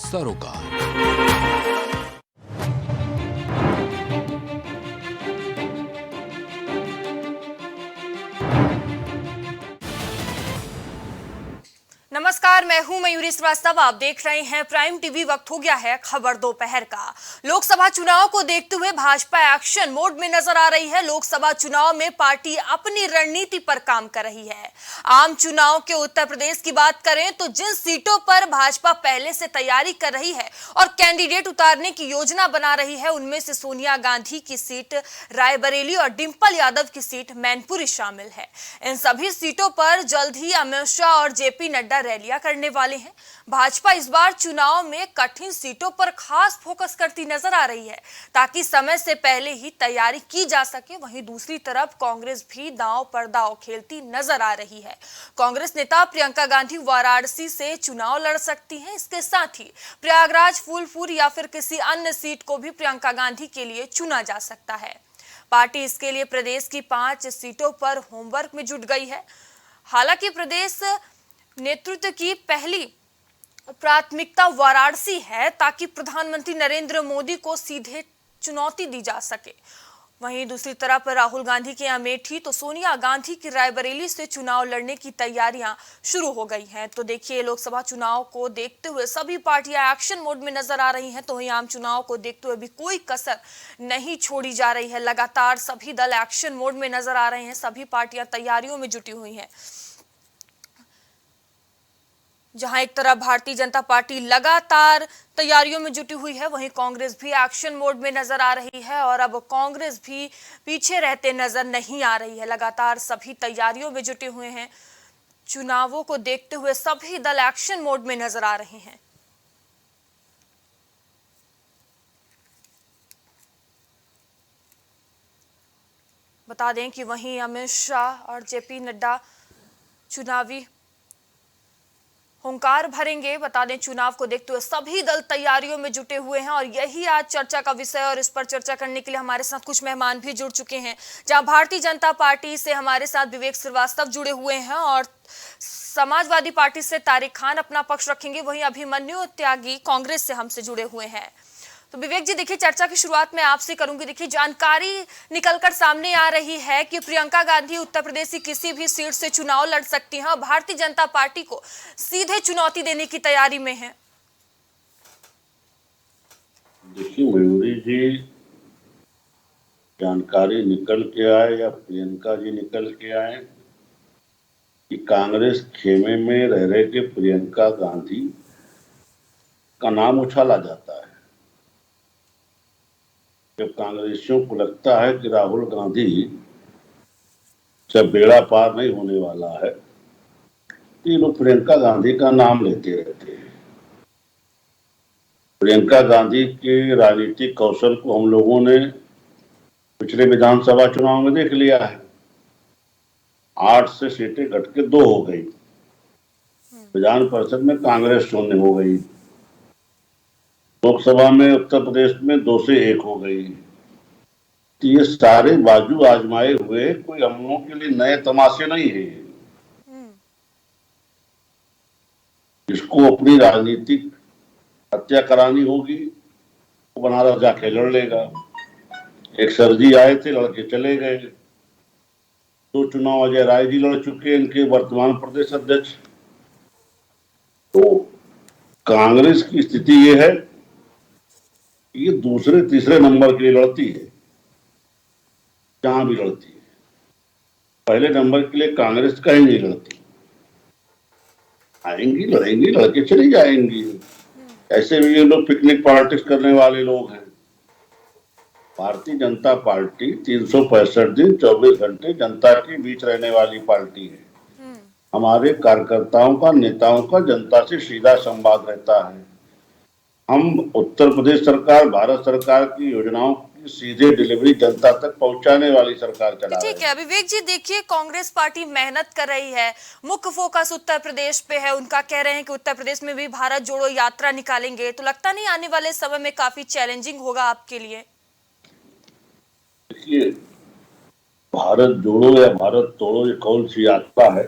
सरोकार। नमस्कार, मैं हूं मयूरी श्रीवास्तव। आप देख रहे हैं प्राइम टीवी। वक्त हो गया है खबर दोपहर का। लोकसभा चुनाव को देखते हुए भाजपा एक्शन मोड में नजर आ रही है। लोकसभा चुनाव में पार्टी अपनी रणनीति पर काम कर रही है। आम चुनाव के उत्तर प्रदेश की बात करें तो जिन सीटों पर भाजपा पहले से तैयारी कर रही है और कैंडिडेट उतारने की योजना बना रही है, उनमें से सोनिया गांधी की सीट रायबरेली और डिंपल यादव की सीट मैनपुरी शामिल है। इन सभी सीटों पर जल्द ही अमित शाह और जेपी नड्डा रैलियां करने वाले हैं। भाजपा इस बार चुनाव में कठिन सीटों पर खास फोकस करती नजर आ रही है ताकि समय से पहले ही तैयारी की जा सके। वहीं दूसरी तरफ कांग्रेस भी दांव पर दांव खेलती नजर आ रही है। कांग्रेस नेता प्रियंका गांधी वाराणसी से चुनाव लड़ सकती हैं। इसके साथ ही प्रयागराज, फूलपुर या फिर किसी अन्य सीट को भी प्रियंका गांधी के लिए चुना जा सकता है। पार्टी इसके लिए प्रदेश की 5 सीटों पर होमवर्क में जुट गई है। हालांकि प्रदेश नेतृत्व की पहली प्राथमिकता वाराणसी है ताकि प्रधानमंत्री नरेंद्र मोदी को सीधे चुनौती दी जा सके। वहीं दूसरी तरफ राहुल गांधी के अमेठी तो सोनिया गांधी की रायबरेली से चुनाव लड़ने की तैयारियां शुरू हो गई हैं। तो देखिए, लोकसभा चुनाव को देखते हुए सभी पार्टियां एक्शन मोड में नजर आ रही हैं। तो वहीं आम चुनाव को देखते हुए भी कोई कसर नहीं छोड़ी जा रही है। लगातार सभी दल एक्शन मोड में नजर आ रहे हैं। सभी पार्टियां तैयारियों में जुटी हुई हैं। जहां एक तरफ भारतीय जनता पार्टी लगातार तैयारियों में जुटी हुई है, वहीं कांग्रेस भी एक्शन मोड में नजर आ रही है और अब कांग्रेस भी पीछे रहते नजर नहीं आ रही है। लगातार सभी तैयारियों में जुटे हुए हैं। चुनावों को देखते हुए सभी दल एक्शन मोड में नजर आ रहे हैं। बता दें कि वहीं अमित शाह और जेपी नड्डा चुनावी हुंकार भरेंगे। बता दें, चुनाव को देखते हुए सभी दल तैयारियों में जुटे हुए हैं और यही आज चर्चा का विषय। और इस पर चर्चा करने के लिए हमारे साथ कुछ मेहमान भी जुड़ चुके हैं। जहां भारतीय जनता पार्टी से हमारे साथ विवेक श्रीवास्तव जुड़े हुए हैं और समाजवादी पार्टी से तारिक खान अपना पक्ष रखेंगे। वहीं अभिमन्यु त्यागी कांग्रेस से हमसे जुड़े हुए हैं। तो विवेक जी, देखिए, चर्चा की शुरुआत मैं आपसे करूंगी। देखिए, जानकारी निकलकर सामने आ रही है कि प्रियंका गांधी उत्तर प्रदेश की किसी भी सीट से चुनाव लड़ सकती हैं और भारतीय जनता पार्टी को सीधे चुनौती देने की तैयारी में है। देखिए मयूरी जी, जानकारी निकल के आए या प्रियंका जी निकल के आए कि कांग्रेस खेमे में रह रहे के प्रियंका गांधी का नाम उछाला जाता है। जब कांग्रेसियों को लगता है कि राहुल गांधी से बेड़ा पार नहीं होने वाला है, तो ये लोग प्रियंका गांधी का नाम लेते रहते हैं। प्रियंका गांधी के राजनीतिक कौशल को हम लोगों ने पिछले विधानसभा चुनाव में देख लिया है। 8 से सीटें घट के 2 हो गई। विधान परिषद में कांग्रेस शून्य हो गई। लोकसभा में उत्तर प्रदेश में 2 से 1 हो गई। तो ये सारे बाजू आजमाए हुए कोई हम लोगों के लिए नए तमाशे नहीं है। जिसको अपनी राजनीतिक हत्या करानी होगी वो बनारस जाके लड़ लेगा। एक सरजी आए थे, लड़के चले गए। 2 चुनाव अजय राय जी लड़ चुके, इनके वर्तमान प्रदेश अध्यक्ष। तो कांग्रेस की स्थिति ये है, ये दूसरे तीसरे नंबर के लिए लड़ती है, जहां भी लड़ती है। पहले नंबर के लिए कांग्रेस कहीं नहीं लड़ती। आएंगी, लड़ेंगी, लड़के चली जाएंगी। ऐसे भी ये लोग पिकनिक पॉलिटिक्स करने वाले लोग हैं। भारतीय जनता पार्टी 365 दिन 24 घंटे जनता के बीच रहने वाली पार्टी है। हमारे कार्यकर्ताओं का, नेताओं का जनता से सीधा संवाद रहता है। हम उत्तर प्रदेश सरकार, भारत सरकार की योजनाओं की सीधे डिलीवरी जनता तक पहुंचाने वाली सरकार चला रही है। ठीक है विवेक जी, देखिए, कांग्रेस पार्टी मेहनत कर रही है। मुख्य फोकस उत्तर प्रदेश पे है। उनका कह रहे हैं कि उत्तर प्रदेश में भी भारत जोड़ो यात्रा निकालेंगे। तो लगता नहीं आने वाले समय में काफी चैलेंजिंग होगा आपके लिए? देखिए, भारत जोड़ो या भारत तोड़ो, ये कौन सी यात्रा है,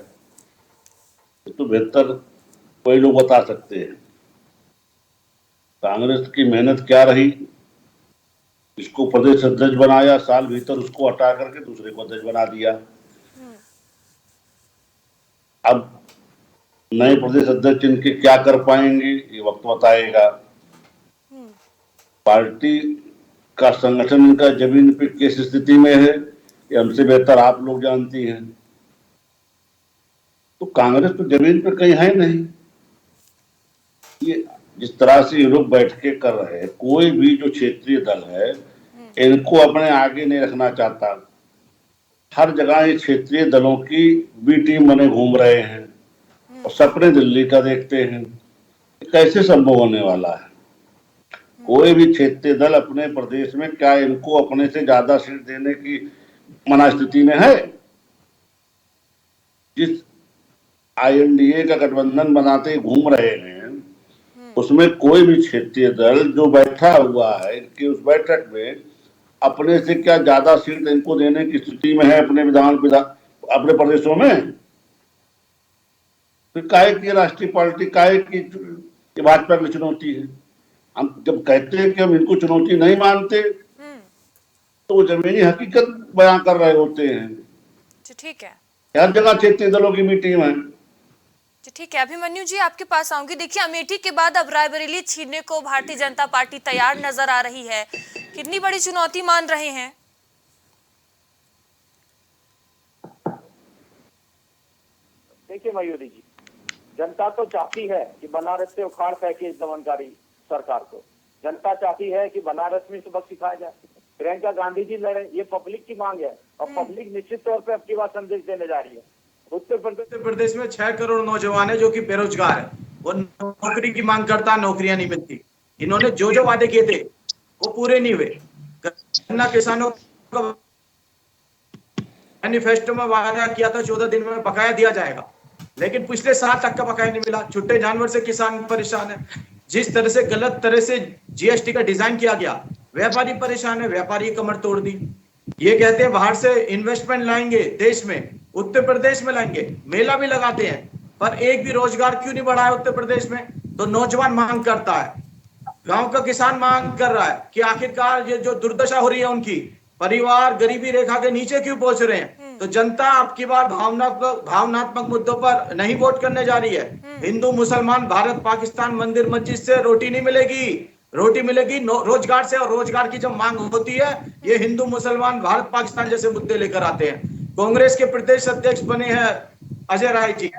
ये तो बेहतर कोई लोग बता सकते हैं। कांग्रेस की मेहनत क्या रही, इसको प्रदेश अध्यक्ष बनाया, साल भीतर उसको हटा करके दूसरे को अध्यक्ष बना दिया। अब नए प्रदेश अध्यक्ष इनके क्या कर पाएंगे ये वक्त बताएगा। पार्टी का संगठन इनका जमीन पे किस स्थिति में है ये हमसे बेहतर आप लोग जानती हैं। तो कांग्रेस तो जमीन पे कहीं है नहीं। ये जिस तरह से ये लोग बैठके कर रहे हैं, कोई भी जो क्षेत्रीय दल है इनको अपने आगे नहीं रखना चाहता। हर जगह ये क्षेत्रीय दलों की बी टीम बने घूम रहे हैं और सपने दिल्ली का देखते हैं। कैसे संभव होने वाला है? कोई भी क्षेत्रीय दल अपने प्रदेश में क्या इनको अपने से ज्यादा सीट देने की मना स्थिति में है? जिस INDA का गठबंधन बनाते ही घूम रहे हैं उसमें कोई भी क्षेत्रीय दल जो बैठा हुआ है कि उस बैठक में अपने से क्या ज्यादा सीट इनको देने की स्थिति में है अपने अपने प्रदेशों में? फिर काहे की राष्ट्रीय पार्टी, काहे की भाजपा की चुनौती है? हम जब कहते हैं कि हम इनको चुनौती नहीं मानते तो वो जमीनी हकीकत बयां कर रहे होते हैं। ठीक है, हर जगह क्षेत्रीय दलों की मीटिंग है। ठीक है, अभिमन्यु जी आपके पास आऊंगी। देखिए, अमेठी के बाद अब रायबरेली छीनने को भारतीय जनता पार्टी तैयार नजर आ रही है। कितनी बड़ी चुनौती मान रहे हैं? देखिए मयूरी जी, जनता तो चाहती है कि बनारस से उखाड़ फेंके इस दमनकारी सरकार को। जनता चाहती है कि बनारस में सबक सिखाया जाए, प्रियंका गांधी जी लड़े, ये पब्लिक की मांग है और पब्लिक निश्चित तौर पे अब की बात संदेश देने जा रही है। उत्तर प्रदेश में 6 करोड़ नौजवान है जो कि बेरोजगार है, वो नौकरी की मांग करता, नौकरियां नहीं मिलती। इन्होंने जो जो वादे किए थे वो पूरे नहीं हुए। गन्ना किसानों का मैनिफेस्टो में वादा किया था 14 दिन में बकाया दिया जाएगा, लेकिन पिछले साल तक का बकाया नहीं मिला। छुट्टे जानवर से किसान परेशान है। जिस तरह से गलत तरह से GST का डिजाइन किया गया, व्यापारी परेशान है, व्यापारी कमर तोड़ दी। ये कहते हैं बाहर से इन्वेस्टमेंट लाएंगे देश में, उत्तर प्रदेश में लाएंगे, मेला भी लगाते हैं, पर एक भी रोजगार क्यों नहीं बढ़ा है उत्तर प्रदेश में? तो नौजवान मांग करता है, गांव का किसान मांग कर रहा है कि आखिरकार ये जो दुर्दशा हो रही है उनकी, परिवार गरीबी रेखा के नीचे क्यों पहुंच रहे हैं? तो जनता अब की बार भावनात्मक मुद्दों पर नहीं वोट करने जा रही है। हिंदू मुसलमान, भारत पाकिस्तान, मंदिर मस्जिद से रोटी नहीं मिलेगी, रोटी मिलेगी रोजगार से। और रोजगार की जब मांग होती है, ये हिंदू मुसलमान, भारत पाकिस्तान जैसे मुद्दे लेकर आते हैं। कांग्रेस के प्रदेश अध्यक्ष बने हैं अजय राय जी,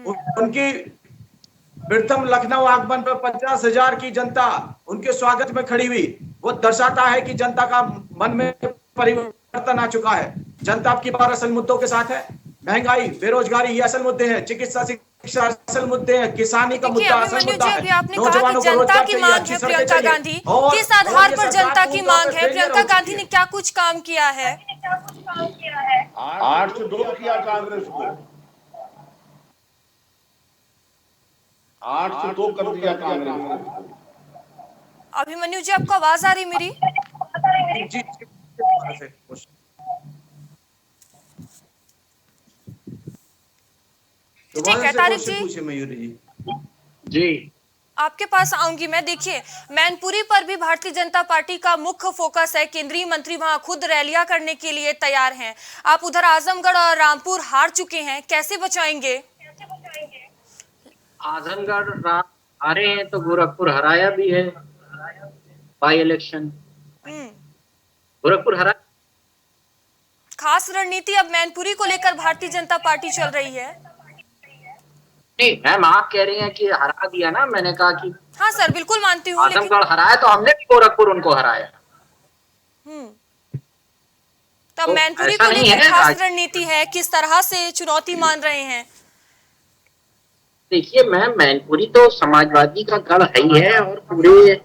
उनकी प्रथम लखनऊ आगमन पर 50,000 की जनता उनके स्वागत में खड़ी हुई। वो दर्शाता है कि जनता का मन में परिवर्तन आ चुका है। जनता आपकी बार असल मुद्दों के साथ है। महंगाई, बेरोजगारी ये असल मुद्दे हैं, चिकित्सा शिक्षा असल मुद्दे हैं, किसानी का मुद्दा असल मुद्दा है। आपने कहा कि जनता की मांग है प्रियंका गांधी, किस आधार पर जनता की मांग है? प्रियंका गांधी ने क्या कुछ काम किया है? 8 से 2 किया कांग्रेस को, 8 से 2 कर दिया कांग्रेस को। अभिमन्यु जी आपको आवाज आ रही मेरी? ठीक है, तारिक जी मयूरी जी आपके पास आऊंगी मैं। देखिए, मैनपुरी पर भी भारतीय जनता पार्टी का मुख्य फोकस है। केंद्रीय मंत्री वहां खुद रैलियां करने के लिए तैयार हैं। आप उधर आजमगढ़ और रामपुर हार चुके हैं, कैसे बचाएंगे? आजमगढ़ हारे हैं तो गोरखपुर हराया भी है बाई इलेक्शन। गोरखपुर हरा। खास रणनीति अब मैनपुरी को लेकर भारतीय जनता पार्टी चल रही है। नहीं मैम, आप कह रही हैं कि हरा दिया ना, मैंने कहा कि हाँ सर, बिल्कुल मानती हूँ। आजमगढ़ हराया तो हमने भी गोरखपुर उनको हराया। तब तो मैनपुरी को लेकर खास रणनीति है, किस तरह से चुनौती मान रहे हैं? देखिए मैम, मैनपुरी तो समाजवादी का गढ़ है ही है और पूरे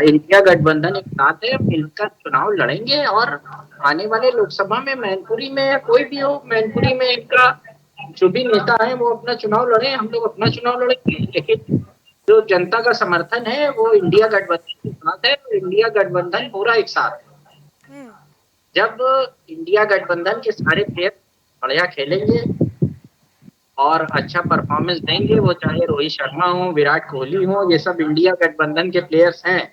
इंडिया गठबंधन एक साथ है, मिलकर चुनाव लड़ेंगे। और आने वाले लोकसभा में मैनपुरी में कोई भी हो, मैनपुरी में इनका जो भी नेता है वो अपना चुनाव लड़े, हम लोग अपना चुनाव लड़ेंगे। लेकिन जो जनता का समर्थन है वो इंडिया गठबंधन के साथ है, तो इंडिया गठबंधन पूरा एक साथ है। जब इंडिया गठबंधन के सारे प्लेयर बढ़िया खेलेंगे और अच्छा परफॉर्मेंस देंगे, वो चाहे रोहित शर्मा हो, विराट कोहली हो, ये सब इंडिया गठबंधन के प्लेयर्स हैं।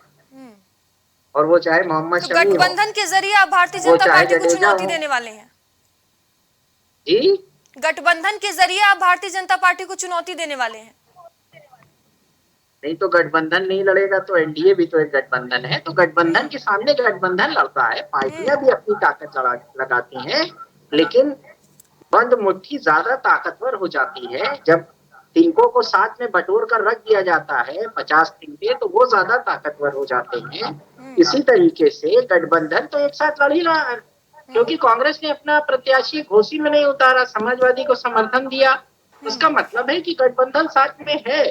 और वो चाहे मोहम्मद तो शमी हो, गठबंधन के जरिए आप भारतीय वो जनता चाहे पार्टी को जडेजा चुनौती हो। देने वाले हैं? जी, गठबंधन के जरिए आप भारतीय जनता पार्टी को चुनौती देने वाले हैं? नहीं तो गठबंधन नहीं लड़ेगा तो एनडीए भी तो एक गठबंधन है, तो गठबंधन के सामने गठबंधन लड़ता है, पार्टियां भी अपनी ताकत लगाती हैं, लेकिन बंद मुट्ठी ज्यादा ताकतवर हो जाती है। जब तिनकों को साथ में बटोर कर रख दिया जाता है 50 तिनके, तो वो ज्यादा ताकतवर हो जाते हैं। इसी तरीके से गठबंधन तो एक साथ लड़ ही रहा है, क्योंकि कांग्रेस ने अपना प्रत्याशी घोषी में नहीं उतारा, समाजवादी को समर्थन दिया, इसका मतलब है कि गठबंधन साथ में है।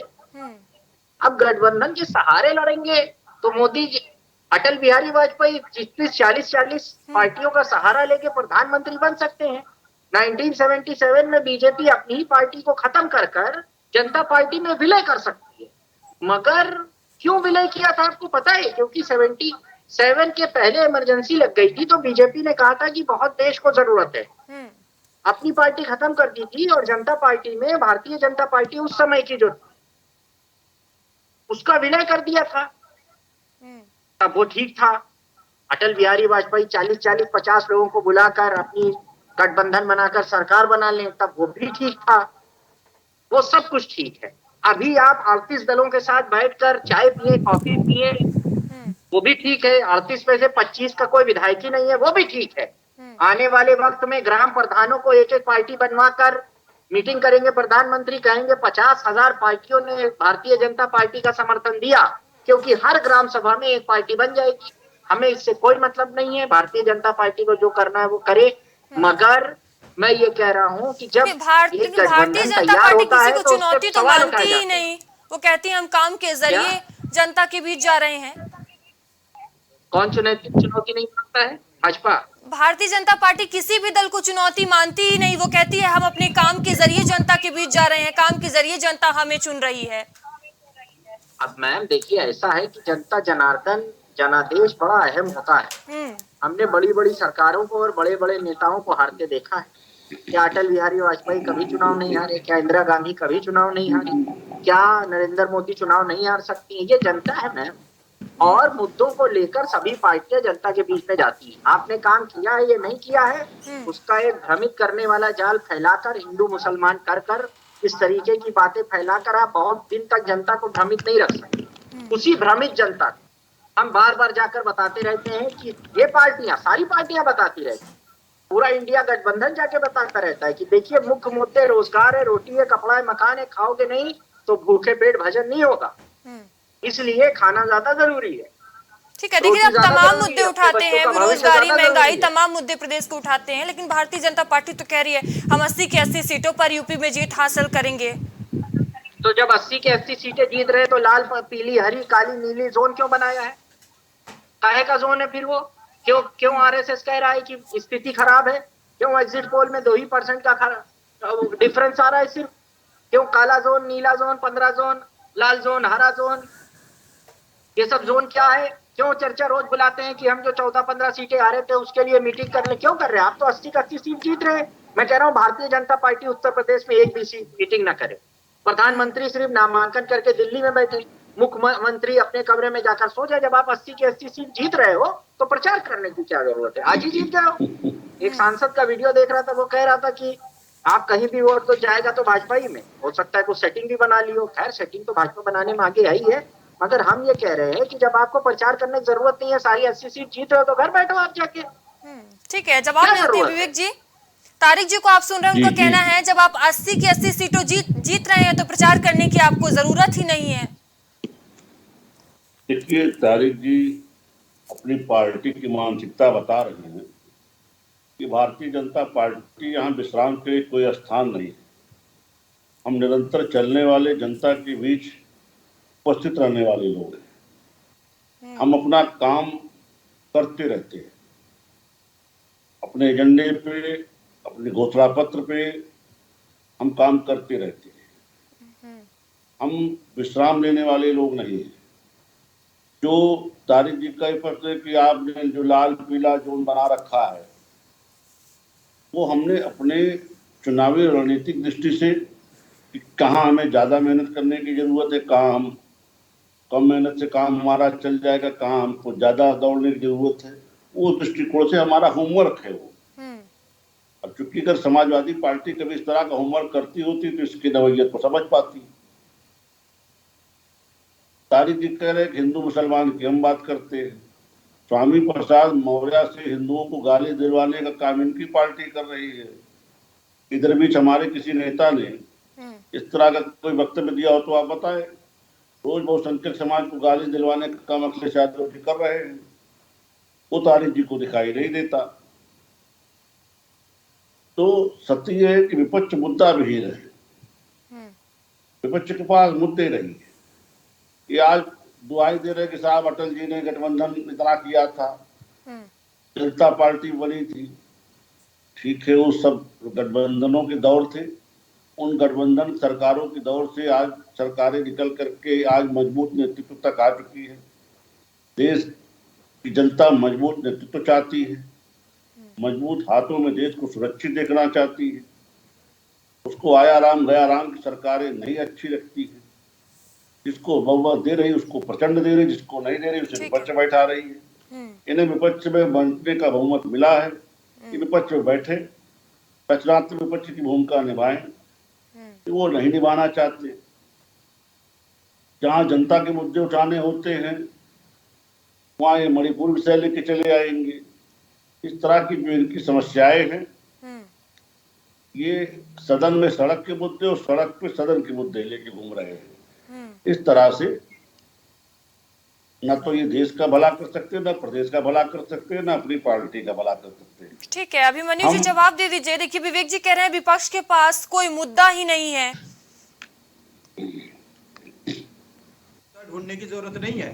अब गठबंधन के सहारे लड़ेंगे तो मोदी जी, अटल बिहारी वाजपेयी 40 पार्टियों का सहारा लेके प्रधानमंत्री बन सकते हैं। 1977 में बीजेपी अपनी ही पार्टी को खत्म कर जनता पार्टी में विलय कर सकती है। मगर क्यों विलय किया था आपको पता है? क्योंकि 77 के पहले इमरजेंसी लग गई थी, तो बीजेपी ने कहा था कि बहुत देश को जरूरत है, अपनी पार्टी खत्म कर दी थी और जनता पार्टी में भारतीय जनता पार्टी उस समय की जो उसका विलय कर दिया था। तब वो ठीक था। अटल बिहारी वाजपेयी 40-50 लोगों को बुलाकर अपनी गठबंधन बनाकर सरकार बना लें, तब वो भी ठीक था। वो सब कुछ ठीक है। अभी आप 38 दलों के साथ बैठकर चाय पिए, कॉफी पिए, वो भी ठीक है। 38 में से 25 का कोई विधायक ही नहीं है, वो भी ठीक है। आने वाले वक्त में ग्राम प्रधानों को एक एक पार्टी बनवाकर मीटिंग करेंगे, प्रधानमंत्री कहेंगे 50,000 पार्टियों ने भारतीय जनता पार्टी का समर्थन दिया, क्योंकि हर ग्राम सभा में एक पार्टी बन जाएगी। हमें इससे कोई मतलब नहीं है, भारतीय जनता पार्टी को जो करना है वो करे। मगर मैं ये कह रहा हूँ कि जब भारतीय जनता तैयार पार्टी होता किसी है को तो चुनौती तो मानती ही नहीं। वो कहती है हम काम के जरिए जनता के बीच जा रहे हैं। कौन चुनौती नहीं मानता है? भाजपा। भारतीय जनता पार्टी किसी भी दल को चुनौती मानती ही नहीं। वो कहती है हम अपने काम के जरिए जनता के बीच जा रहे हैं, काम के जरिए जनता हमें चुन रही है। अब मैम देखिए, ऐसा है कि जनता जनार्दन जनादेश बड़ा अहम होता है। हमने बड़ी बड़ी सरकारों को और बड़े बड़े नेताओं को हारते देखा है। क्या अटल बिहारी वाजपेयी कभी चुनाव नहीं हारे? क्या इंदिरा गांधी कभी चुनाव नहीं हारी? क्या नरेंद्र मोदी चुनाव नहीं हार सकती है? ये जनता है मैम, और मुद्दों को लेकर सभी पार्टियां जनता के बीच में जाती है। आपने काम किया है, ये नहीं किया है, उसका एक भ्रमित करने वाला जाल फैलाकर, हिंदू मुसलमान कर इस तरीके की बातें फैलाकर आप बहुत दिन तक जनता को भ्रमित नहीं रख सकते। उसी भ्रमित जनता को हम बार बार जाकर बताते रहते हैं कि ये पार्टियां, सारी पार्टियां बताती रहती हैं, पूरा इंडिया गठबंधन जाके बताता रहता है कि देखिए मुख्य मुद्दे रोजगार है, रोटी है, कपड़ा है, मकान है, खाओगे नहीं तो भूखे पेट भजन नहीं होगा, इसलिए खाना ज्यादा जरूरी है। ठीक है, देखिए आप तमाम मुद्दे उठाते हैं, बेरोजगारी, महंगाई, तमाम मुद्दे प्रदेश को उठाते हैं, लेकिन भारतीय जनता पार्टी तो कह रही है हम 80 की 80 सीटों पर यूपी में जीत हासिल करेंगे। तो जब 80 की 80 सीटें जीत रहे तो लाल, पीली, हरी, काली, नीली जोन क्यों बनाया है? काहे का जोन है फिर वो? क्यों आरएसएस कह रहा है कि स्थिति खराब है? क्यों एग्जिट पोल में 2% का डिफरेंस आ रहा है सिर्फ? क्यों काला जोन, नीला जोन, 15 जोन, लाल जोन, हरा जोन, ये सब जोन क्या है? क्यों चर्चा रोज बुलाते हैं कि हम जो 14-15 सीटें आ रहे थे उसके लिए मीटिंग करने क्यों कर रहे हैं? आप तो 80 का 80 सीट जीत रहे हैं। मैं कह रहा हूँ भारतीय जनता पार्टी उत्तर प्रदेश में एक भी मीटिंग ना करे, प्रधानमंत्री सिर्फ नामांकन करके दिल्ली में बैठे, मुख्यमंत्री अपने कमरे में जाकर सो जाए। जब आप 80 की 80 सीट जीत रहे हो तो प्रचार करने की क्या जरूरत है? आज ही जीत जाओ। एक सांसद का वीडियो देख रहा था, वो कह रहा था कि आप कहीं भी वोट तो जाएगा तो भाजपा ही में। हो सकता है कुछ सेटिंग भी बना ली हो, खैर सेटिंग तो भाजपा बनाने में आगे आई है, मगर हम ये कह रहे हैं कि जब आपको प्रचार करने की जरूरत नहीं है, सारी 80 सीट जीत रहे हो तो घर बैठो आप जाके। ठीक है, जवाब मिलते हैं विवेक जी। तारिक जी को आप सुन रहे हैं, उनका कहना है जब आप 80 की 80 सीटों जीत रहे हैं तो प्रचार करने की आपको जरूरत ही नहीं है। देखिए, तारिक जी अपनी पार्टी की मानसिकता बता रहे हैं कि भारतीय जनता पार्टी यहाँ विश्राम के लिए कोई स्थान नहीं है। हम निरंतर चलने वाले, जनता के बीच उपस्थित रहने वाले लोग हैं। हम अपना काम करते रहते हैं, अपने एजेंडे पे, अपने घोषणा पत्र पे हम काम करते रहते हैं। हम विश्राम लेने वाले लोग नहीं हैं। जो तारिक जी का प्रश्न है कि आपने जो लाल पीला जोन बना रखा है, वो हमने अपने चुनावी रणनीतिक दृष्टि से कि कहाँ हमें ज्यादा मेहनत करने की जरूरत है, कहाँ हम कम मेहनत से काम हमारा चल जाएगा, कहाँ हमको ज्यादा दौड़ने की जरूरत है। वो दृष्टिकोण से हमारा होमवर्क है वो। अब चूंकि अगर समाजवादी पार्टी कभी इस तरह का होमवर्क करती होती तो इसकी नवैयत को समझ पाती। सारी दिक्कत है हिंदू मुसलमान की हम बात करते हैं, स्वामी प्रसाद मौर्य से हिंदुओं को गाली दिलवाने का काम इनकी पार्टी कर रही है। इधर बीच हमारे किसी नेता ने इस तरह का कोई वक्तव्य दिया हो तो आप बताएं। रोज बहुसंख्यक समाज को गाली दिलवाने का काम अखिलेश यादव जी कर रहे हैं, वो तारिक जी को दिखाई नहीं देता। तो सत्य है कि विपक्ष मुद्दा विहीन है, विपक्ष के पास मुद्दे नहीं है। ये आज दुहाई दे रहे कि साहब अटल जी ने गठबंधन इतना किया था, जनता पार्टी बनी थी। ठीक है, वो सब गठबंधनों के दौर थे, उन गठबंधन सरकारों के दौर से आज सरकारें निकल करके आज मजबूत नेतृत्व तक आ चुकी है। देश की जनता मजबूत नेतृत्व चाहती है, मजबूत हाथों में देश को सुरक्षित देखना चाहती है। उसको आया राम गया राम की सरकारें नहीं अच्छी लगती है। जिसको बहुमत दे रही उसको प्रचंड दे रही, जिसको नहीं दे रही उसे विपक्ष बैठा रही है। इन्हें विपक्ष में बनने का बहुमत मिला है, ये विपक्ष में बैठे रचनात्मक विपक्ष की भूमिका निभाएं, वो नहीं निभाना चाहते। जहां जनता के मुद्दे उठाने होते हैं वहां ये मणिपुर विषय लेके चले आएंगे। इस तरह की जो इनकी समस्याएं हैं, ये सदन में सड़क के मुद्दे और सड़क पे सदन के मुद्दे लेके घूम रहे हैं। इस तरह से न तो ये देश का भला कर सकते हैं, न प्रदेश का भला कर सकते हैं, न अपनी पार्टी का भला कर सकते हैं। ठीक है, अभिमन्यु जी जवाब दे दीजिए। देखिए विवेक जी कह रहे हैं विपक्ष के पास कोई मुद्दा ही नहीं है, ढूंढने की जरूरत नहीं है।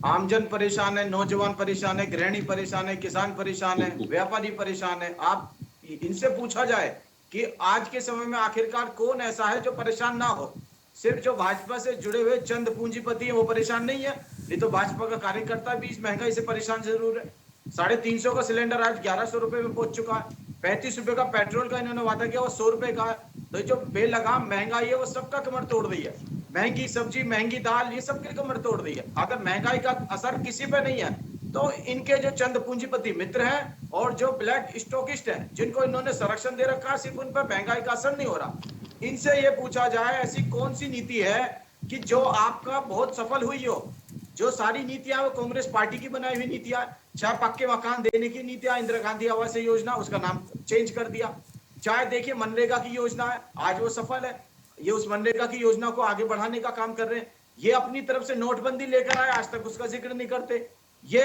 आमजन परेशान है, नौजवान परेशान है, गृहिणी परेशान है, किसान परेशान है, व्यापारी परेशान है। आप इनसे पूछा जाए कि आज के समय में आखिरकार कौन ऐसा है जो परेशान ना हो। सिर्फ जो भाजपा से जुड़े हुए चंद पूंजीपति हैं वो परेशान नहीं है, नहीं तो भाजपा का कार्यकर्ता भी इस महंगाई से परेशान जरूर है। 350 का सिलेंडर आज 1100 रुपए में पहुंच चुका है। 35 रुपए का पेट्रोल का इन्होंने वादा किया, वो 100 रुपए का है। तो जो बेलगाम महंगाई है वो सबका कमर तोड़ रही है। महंगी सब्जी, महंगी दाल, ये सबके कमर तोड़ रही है। अगर महंगाई का असर किसी पे नहीं है तो इनके जो चंद पूंजीपति मित्र हैं और जो ब्लैक स्टॉकिस्ट हैं जिनको इन्होंने संरक्षण दे रखा है, सिर्फ उन पर महंगाई का असर नहीं हो रहा। इनसे ये पूछा जाए ऐसी कौन सी नीति है कि जो आपका बहुत सफल हुई हो। जो सारी नीतियां वो कांग्रेस पार्टी की बनाई हुई नीतियां, चाहे पक्के मकान देने की नीतियां, इंदिरा गांधी आवास योजना, उसका नाम चेंज कर दिया। चाहे देखिए मनरेगा की योजना है, आज वो सफल है, ये उस मनरेगा की योजना को आगे बढ़ाने का काम कर रहे हैं। ये अपनी तरफ से नोटबंदी लेकर आए, आज तक उसका जिक्र नहीं करते। ये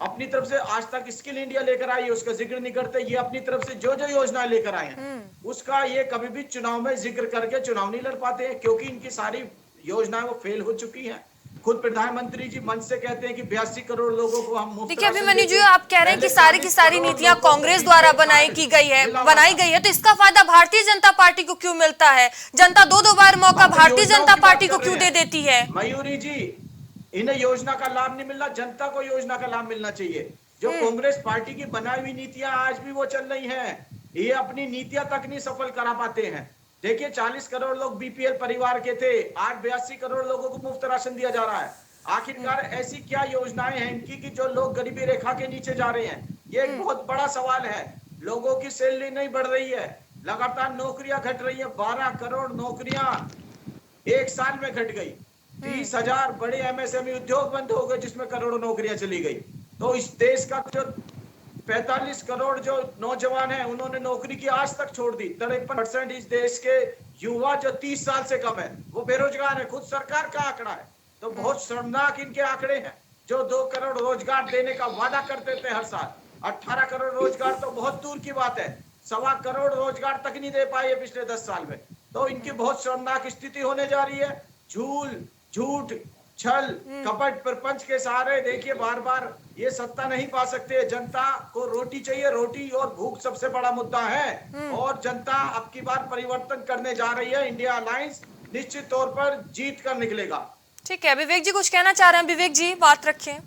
अपनी तरफ से आज तक स्किल इंडिया लेकर आए, उसका जिक्र नहीं करते। ये अपनी तरफ से जो जो योजनाएं लेकर आए हैं उसका ये कभी भी चुनाव में जिक्र करके चुनाव नहीं लड़ पाते हैं, क्योंकि इनकी सारी योजनाएं वो फेल हो चुकी हैं। खुद प्रधानमंत्री जी मंच से कहते हैं कि 82 करोड़ लोगों को हम मुफ्त। देखिए अभिमन्यु जी, आप कह रहे हैं कि सारी की सारी नीतियां कांग्रेस द्वारा बनाई गई है, तो इसका फायदा भारतीय जनता पार्टी को क्यों मिलता है? जनता दो बार मौका भारतीय जनता पार्टी को क्यों दे देती है? मयूरी जी, इन्हें योजना का लाभ नहीं मिल रहा, जनता को योजना का लाभ मिलना चाहिए। जो कांग्रेस पार्टी की बनाई हुई नीतियां आज भी वो चल रही हैं, ये अपनी नीतियां तक नहीं सफल करा पाते हैं। देखिए 40 करोड़ लोग बीपीएल परिवार के थे, आज 82 करोड़ लोगों को मुफ्त राशन दिया जा रहा है। आखिरकार ऐसी क्या योजनाएं हैं इनकी कि जो लोग गरीबी रेखा के नीचे जा रहे हैं? ये एक बहुत बड़ा सवाल है। लोगों की सैलरी नहीं बढ़ रही है, लगातार नौकरियां घट रही है। 12 करोड़ नौकरियां एक साल में घट गई। 30,000 बड़े एमएसएमई उद्योग बंद हो गए जिसमें करोड़ों नौकरियां चली गई। तो इस देश का जो 45 करोड़ जो नौजवान हैं उन्होंने नौकरी की आज तक छोड़ दी। 53% इस देश के युवा जो 30 साल से कम है वो बेरोजगार है। खुद सरकार का आंकड़ा है। तो बहुत शर्मनाक इनके आंकड़े हैं। जो 2 करोड़ रोजगार देने का वादा करते थे हर साल, 18 करोड़ रोजगार तो बहुत दूर की बात है। 1.25 करोड़ रोजगार तक नहीं दे पाए पिछले 10 साल में। तो इनकी बहुत शर्मनाक स्थिति होने जा रही है। झूठ, छल, कपट, प्रपंच के सहारे देखिए बार बार ये सत्ता नहीं पा सकते। जनता को रोटी चाहिए, रोटी और भूख सबसे बड़ा मुद्दा है। और जनता अब की बार परिवर्तन करने जा रही है। इंडिया अलायंस निश्चित तौर पर जीत कर निकलेगा। ठीक है, विवेक जी कुछ कहना चाह रहे हैं? विवेक जी बात रखें।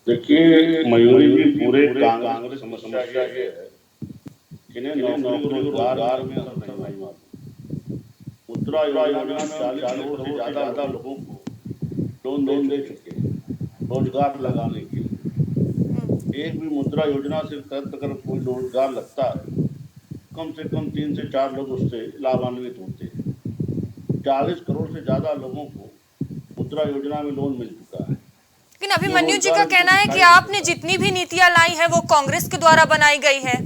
देखिए मयूरी जी, पूरे कांग्रेस समस्या ये है, इन्हें नौकरी रोजगार में असर नहीं मालूम। मुद्रा योजना में 40 करोड़ से ज्यादा लोगों को लोन दे चुके हैं रोजगार लगाने के लिए। एक भी मुद्रा योजना से तहत अगर कोई रोजगार लगता है, कम से कम 3 से 4 लोग उससे लाभान्वित होते हैं। 40 करोड़ से ज्यादा लोगों को मुद्रा योजना में लोन मिल चुका है। लेकिन अभिमन्यु जी का कहना है कि आपने जितनी भी नीतियां लाई हैं वो कांग्रेस के द्वारा बनाई गई है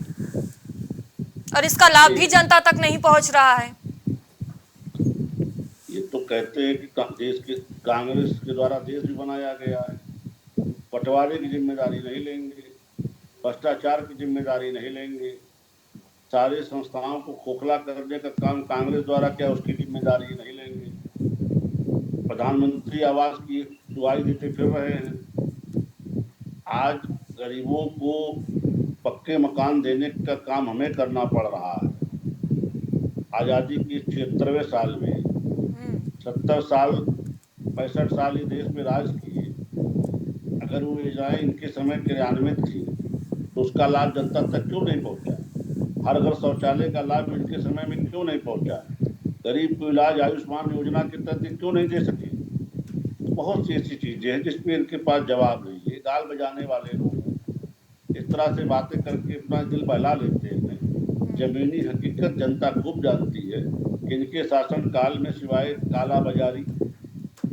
और इसका लाभ भी जनता तक नहीं पहुंच रहा है। ये तो कहते हैं कि देश के कांग्रेस के द्वारा देश भी बनाया गया है। बंटवारे की जिम्मेदारी नहीं लेंगे, भ्रष्टाचार की जिम्मेदारी नहीं लेंगे, सारे संस्थाओं को खोखला करने का काम कांग्रेस द्वारा किया उसकी जिम्मेदारी नहीं लेंगे। प्रधानमंत्री आवास की दुआई देते फिर रहे हैं। आज गरीबों को पक्के मकान देने का काम हमें करना पड़ रहा है। आजादी के 76वें साल में 70 साल 65 साल ये देश में राज किए, अगर वो योजनाएं इनके समय क्रियान्वित थी तो उसका लाभ जनता तक क्यों नहीं पहुंचा? हर घर शौचालय का लाभ इनके समय में क्यों नहीं पहुंचा? गरीब को इलाज आयुष्मान योजना के तहत क्यों नहीं दे सके? बहुत सी ऐसी चीजें हैं जिसपे इनके पास जवाब नहीं है। गाल बजाने वाले लोग इस तरह से बातें करके अपना दिल बहला लेते हैं। जमीनी हकीकत जनता खूब जानती है कि इनके शासन काल में सिवाय काला बाजारी,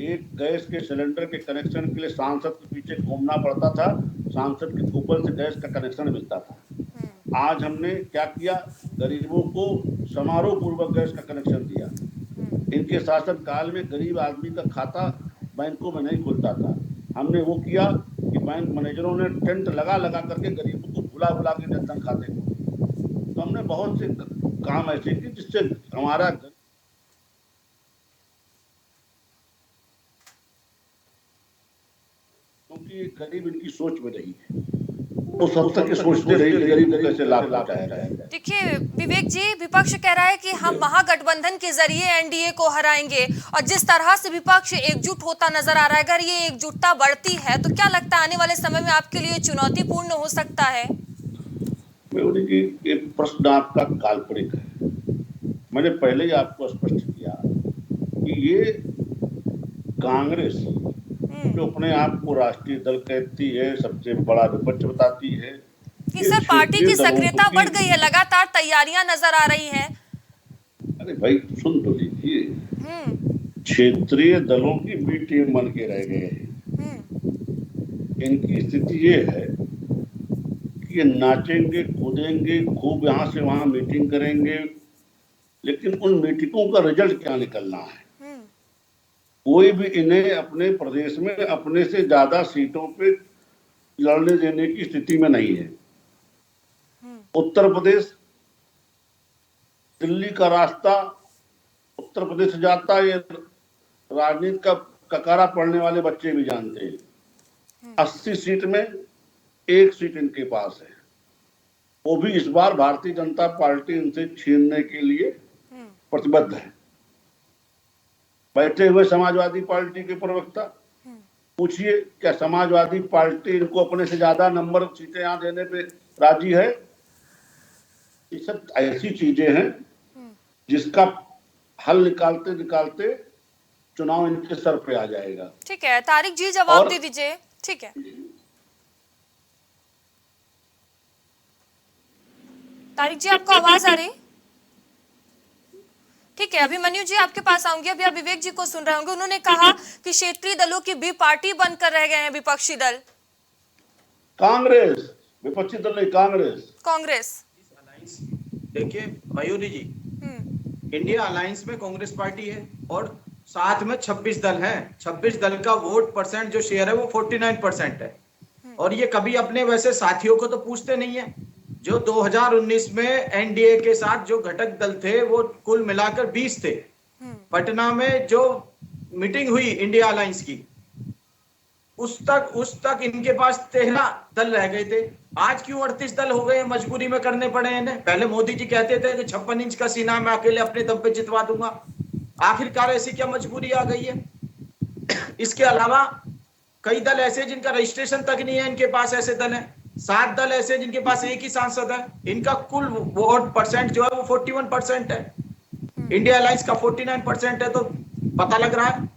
एक गैस के सिलेंडर के कनेक्शन के लिए सांसद के पीछे घूमना पड़ता था, सांसद के कूपन से गैस का कनेक्शन मिलता था। आज हमने क्या किया? गरीबों को समारोह पूर्वक गैस का कनेक्शन दिया। इनके शासन काल में गरीब आदमी का खाता बैंकों में नहीं खुलता था, हमने वो किया कि बैंक मैनेजरों ने टेंट लगा करके गरीबों को बुला के जनधन खाते खोले। तो हमने बहुत से काम ऐसे किए जिससे हमारा क्योंकि गरीब इनकी सोच में रही है, वो सब तक सोचते रही कि गरीब कैसे लाभ पहुंचाया जाए। देखिए विवेक जी, विपक्ष कह रहा है कि हम महागठबंधन के जरिए एनडीए को हराएंगे और जिस तरह से विपक्ष एकजुट होता नजर आ रहा है, अगर ये एकजुटता बढ़ती है तो क्या लगता है आने वाले समय में आपके लिए चुनौतीपूर्ण हो सकता है? एक प्रश्न आपका काल्पनिक है। मैंने पहले ही आपको स्पष्ट किया कि ये कांग्रेस जो अपने आप को राष्ट्रीय दल कहती है, सबसे बड़ा विपक्ष बताती है कि सर पार्टी की सक्रियता बढ़ गई है, लगातार तैयारियां नजर आ रही हैं। अरे भाई सुन तो लीजिए, क्षेत्रीय दलों की बी टीम बन के रह गए हैं। इनकी स्थिति ये है कि नाचेंगे कूदेंगे खूब, यहाँ से वहां मीटिंग करेंगे, लेकिन उन मीटिंगों का रिजल्ट क्या निकलना है? कोई भी इन्हें अपने प्रदेश में अपने से ज्यादा सीटों पे लड़ने देने की स्थिति में नहीं है। उत्तर प्रदेश, दिल्ली का रास्ता उत्तर प्रदेश से जाता है, ये राजनीति का ककारा पढ़ने वाले बच्चे भी जानते हैं। 80 सीट में 1 सीट इनके पास है, वो भी इस बार भारतीय जनता पार्टी इनसे छीनने के लिए प्रतिबद्ध है। बैठे हुए समाजवादी पार्टी के प्रवक्ता, पूछिए क्या समाजवादी पार्टी इनको अपने से ज्यादा नंबर सीटें यहाँ देने पे राजी है? ये सब ऐसी चीजें हैं जिसका हल निकालते निकालते चुनाव इनके सर पे आ जाएगा। ठीक है तारिक जी, जवाब दे दीजिए। ठीक है तारिक जी, आपको आवाज आ रही? ठीक है अभिमन्यु जी, आपके पास आऊंगी। अभी आप विवेक जी को सुन रहे होंगे, उन्होंने कहा कि क्षेत्रीय दलों की बी पार्टी बनकर रह गए हैं विपक्षी दल। कांग्रेस विपक्षी दल नहीं, कांग्रेस। देखिए मयूरी जी, इंडिया अलायंस में कांग्रेस पार्टी है और साथ में 26 दल हैं। 26 दल का वोट परसेंट जो शेयर है वो 49% है। और ये कभी अपने वैसे साथियों को तो पूछते नहीं है। जो 2019 में एनडीए के साथ जो घटक दल थे वो कुल मिलाकर 20 थे। पटना में जो मीटिंग हुई इंडिया अलायंस की, उस तक इनके पास 13 दल रह गए थे। आज क्यों 38 दल हो गए? मजबूरी में करने पड़े इन्हें। पहले मोदी जी कहते थे कि 56 इंच का सीना मैं अकेले अपने दम पे जितवा दूंगा। आखिरकार ऐसी क्या मजबूरी आ गई है? इसके अलावा कई दल ऐसे जिनका रजिस्ट्रेशन तक नहीं है, इनके पास ऐसे दल हैं। 7 दल ऐसे जिनके पास एक ही सांसद है। इनका कुल वोट परसेंट जो है वो 41% है। इंडिया अलायंस का 49% है, तो पता लग रहा है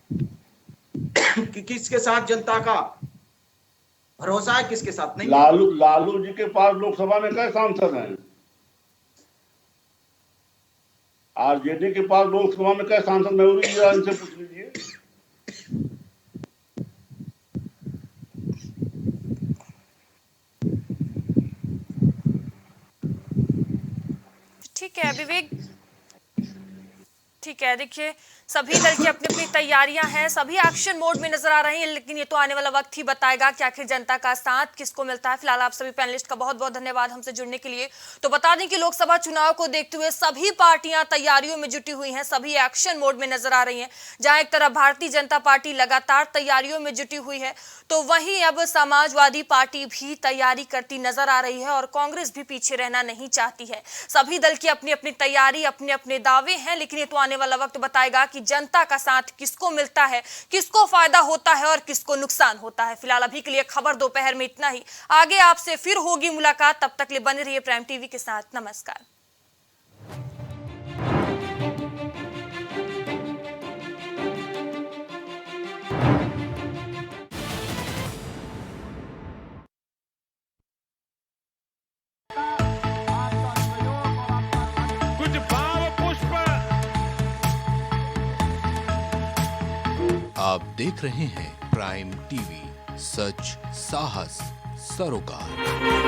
कि किसके साथ जनता का भरोसा है, किसके साथ नहीं। लालू जी के पास लोकसभा में कई सांसद हैं, आरजेडी के पास लोकसभा में कई सांसद मयूरी जी इनसे पूछ लीजिए। ठीक है विवेक, ठीक है। देखिए सभी दल की अपनी अपनी तैयारियां हैं, सभी एक्शन मोड में नजर आ रहे हैं, लेकिन ये तो आने वाला वक्त ही बताएगा कि आखिर जनता का साथ किसको मिलता है। फिलहाल आप सभी पैनलिस्ट का बहुत बहुत धन्यवाद हमसे जुड़ने के लिए। तो बता दें कि लोकसभा चुनाव को देखते हुए सभी पार्टियां तैयारियों में जुटी हुई हैं, सभी एक्शन मोड में नजर आ रही हैं। जहां एक तरफ भारतीय जनता पार्टी लगातार तैयारियों में जुटी हुई है, तो वहीं अब समाजवादी पार्टी भी तैयारी करती नजर आ रही है और कांग्रेस भी पीछे रहना नहीं चाहती है। सभी दल की अपनी अपनी तैयारी, अपने अपने दावे हैं, लेकिन ये तो आने वाला वक्त बताएगा कि जनता का साथ किसको मिलता है, किसको फायदा होता है और किसको नुकसान होता है। फिलहाल अभी के लिए खबर दोपहर में इतना ही। आगे आपसे फिर होगी मुलाकात, तब तक लिए बने रहिए प्राइम टीवी के साथ। नमस्कार। आप देख रहे हैं प्राइम टीवी, सच साहस सरोकार।